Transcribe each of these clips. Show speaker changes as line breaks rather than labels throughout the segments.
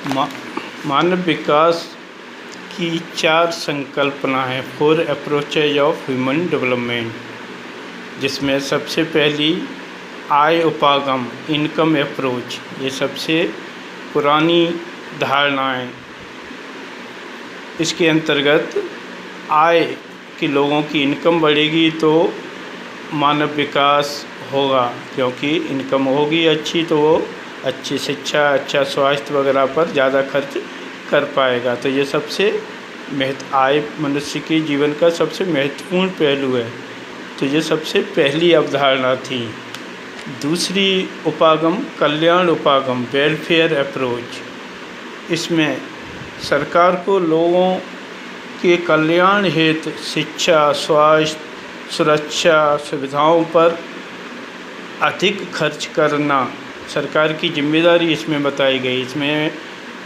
मा, मानव विकास की 4 संकल्पना है, 4 अप्रोचेज ऑफ ह्यूमन डेवलपमेंट, जिसमें सबसे पहली आय उपागम इनकम अप्रोच। ये सबसे पुरानी धारणाएं। इसके अंतर्गत आय कि लोगों की इनकम बढ़ेगी तो मानव विकास होगा, क्योंकि इनकम होगी अच्छी तो वो अच्छी शिक्षा, अच्छा स्वास्थ्य वगैरह पर ज़्यादा खर्च कर पाएगा। तो ये सबसे आय मनुष्य के जीवन का सबसे महत्वपूर्ण पहलू है। तो ये सबसे पहली अवधारणा थी। दूसरी उपागम कल्याण उपागम वेलफेयर अप्रोच। इसमें सरकार को लोगों के कल्याण हेतु शिक्षा, स्वास्थ्य, सुरक्षा सुविधाओं पर अधिक खर्च करना सरकार की जिम्मेदारी इसमें बताई गई। इसमें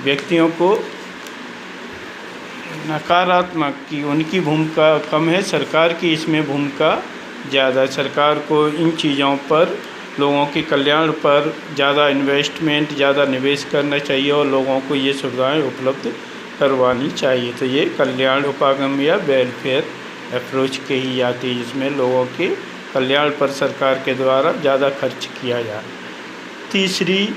व्यक्तियों को नकारात्मक कि उनकी भूमिका कम है, सरकार की इसमें भूमिका ज़्यादा। सरकार को इन चीज़ों पर, लोगों के कल्याण पर ज़्यादा इन्वेस्टमेंट, ज़्यादा निवेश करना चाहिए और लोगों को ये सुविधाएं उपलब्ध करवानी चाहिए। तो ये कल्याण उपागम या वेलफेयर अप्रोच के ही आती है, जिसमें लोगों के कल्याण पर सरकार के द्वारा ज़्यादा खर्च किया जाए। तीसरी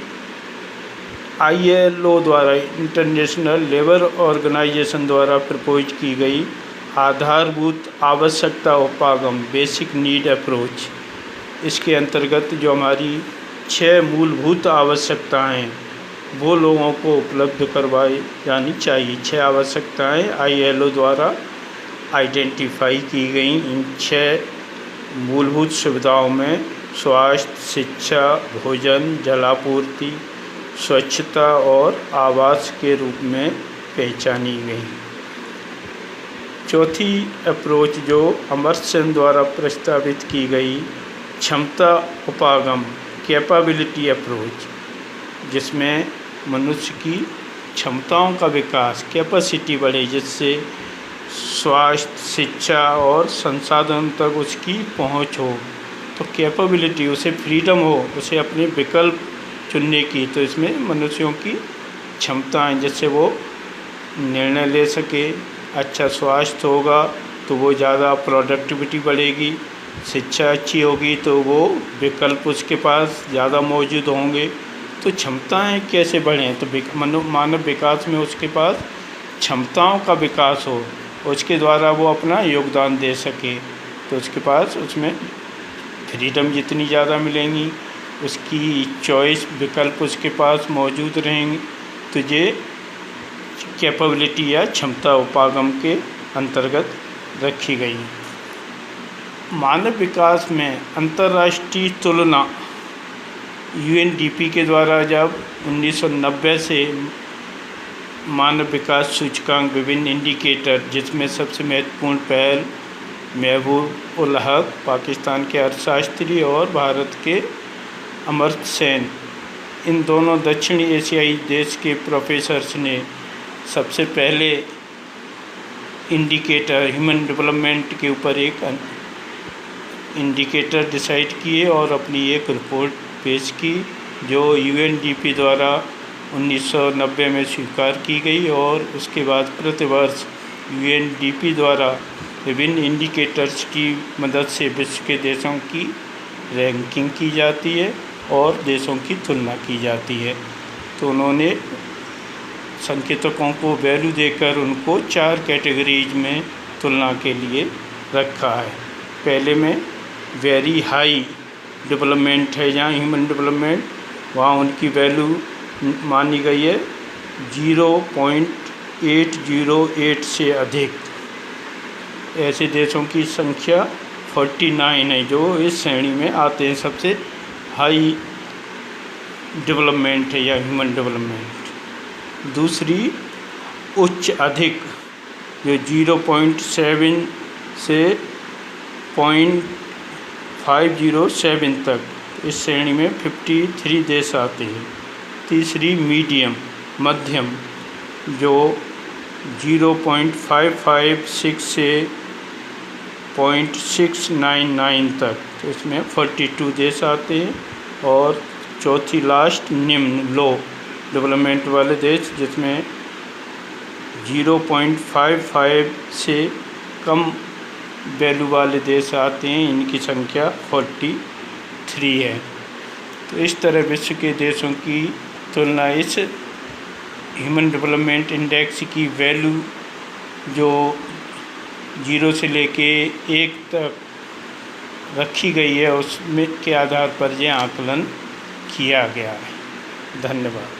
ILO द्वारा, इंटरनेशनल लेबर ऑर्गेनाइजेशन द्वारा प्रपोज की गई आधारभूत आवश्यकता उपागम बेसिक नीड अप्रोच। इसके अंतर्गत जो हमारी 6 मूलभूत आवश्यकताएं वो लोगों को उपलब्ध करवाई जानी चाहिए। 6 आवश्यकताएं ILO द्वारा आइडेंटिफाई की गई। इन 6 मूलभूत सुविधाओं में स्वास्थ्य, शिक्षा, भोजन, जलापूर्ति, स्वच्छता और आवास के रूप में पहचानी गई। चौथी अप्रोच जो अमर्त्य द्वारा प्रस्तावित की गई क्षमता उपागम कैपेबिलिटी अप्रोच, जिसमें मनुष्य की क्षमताओं का विकास, कैपेसिटी बढ़े, जिससे स्वास्थ्य, शिक्षा और संसाधन तक उसकी पहुंच हो। तो कैपेबिलिटी, उसे फ्रीडम हो, उसे अपने विकल्प चुनने की। तो इसमें मनुष्यों की क्षमताएं, जिससे वो निर्णय ले सके। अच्छा स्वास्थ्य होगा तो वो ज़्यादा प्रोडक्टिविटी बढ़ेगी। शिक्षा अच्छी होगी तो वो विकल्प उसके पास ज़्यादा मौजूद होंगे। तो क्षमताएं कैसे बढ़ें? तो मानव विकास में उसके पास क्षमताओं का विकास हो, उसके द्वारा वो अपना योगदान दे सके। तो उसके पास उसमें फ्रीडम जितनी ज़्यादा मिलेंगी, उसकी चॉइस, विकल्प उसके पास मौजूद रहेंगे। तो ये कैपेबिलिटी या क्षमता उपागम के अंतर्गत रखी गई। मानव विकास में अंतर्राष्ट्रीय तुलना UNDP के द्वारा जब 1990 से मानव विकास सूचकांक विभिन्न इंडिकेटर, जिसमें सबसे महत्वपूर्ण पहल महबूब उल हक पाकिस्तान के अर्थशास्त्री और भारत के अमर्त्य सेन, इन दोनों दक्षिण एशियाई देश के प्रोफेसर्स ने सबसे पहले इंडिकेटर ह्यूमन डेवलपमेंट के ऊपर एक इंडिकेटर डिसाइड किए और अपनी एक रिपोर्ट पेश की, जो UNDP द्वारा 1990 में स्वीकार की गई। और उसके बाद प्रतिवर्ष UNDP द्वारा विभिन्न इंडिकेटर्स की मदद से विश्व के देशों की रैंकिंग की जाती है और देशों की तुलना की जाती है। तो उन्होंने संकेतकों को वैल्यू देकर उनको 4 कैटेगरीज में तुलना के लिए रखा है। पहले में वेरी हाई डेवलपमेंट है, जहाँ ह्यूमन डेवलपमेंट, वहाँ उनकी वैल्यू मानी गई है 0.808 से अधिक। ऐसे देशों की संख्या 49 है जो इस श्रेणी में आते हैं, सबसे हाई डेवलपमेंट है या ह्यूमन डेवलपमेंट। दूसरी उच्च अधिक, जो 0.7 से 0.507 तक, इस श्रेणी में 53 देश आते हैं। तीसरी मीडियम मध्यम, जो 0.556 से 0.699 तक, तो इसमें 42 देश आते हैं। और चौथी लास्ट निम्न लो, डेवलपमेंट वाले देश, जिसमें 0.55 से कम वैल्यू वाले देश आते हैं, इनकी संख्या 43 है। तो इस तरह विश्व के देशों की तुलना इस ह्यूमन डेवलपमेंट इंडेक्स की वैल्यू जो 0 से लेके 1 तक रखी गई है, उसमें के आधार पर यह आकलन किया गया है। धन्यवाद।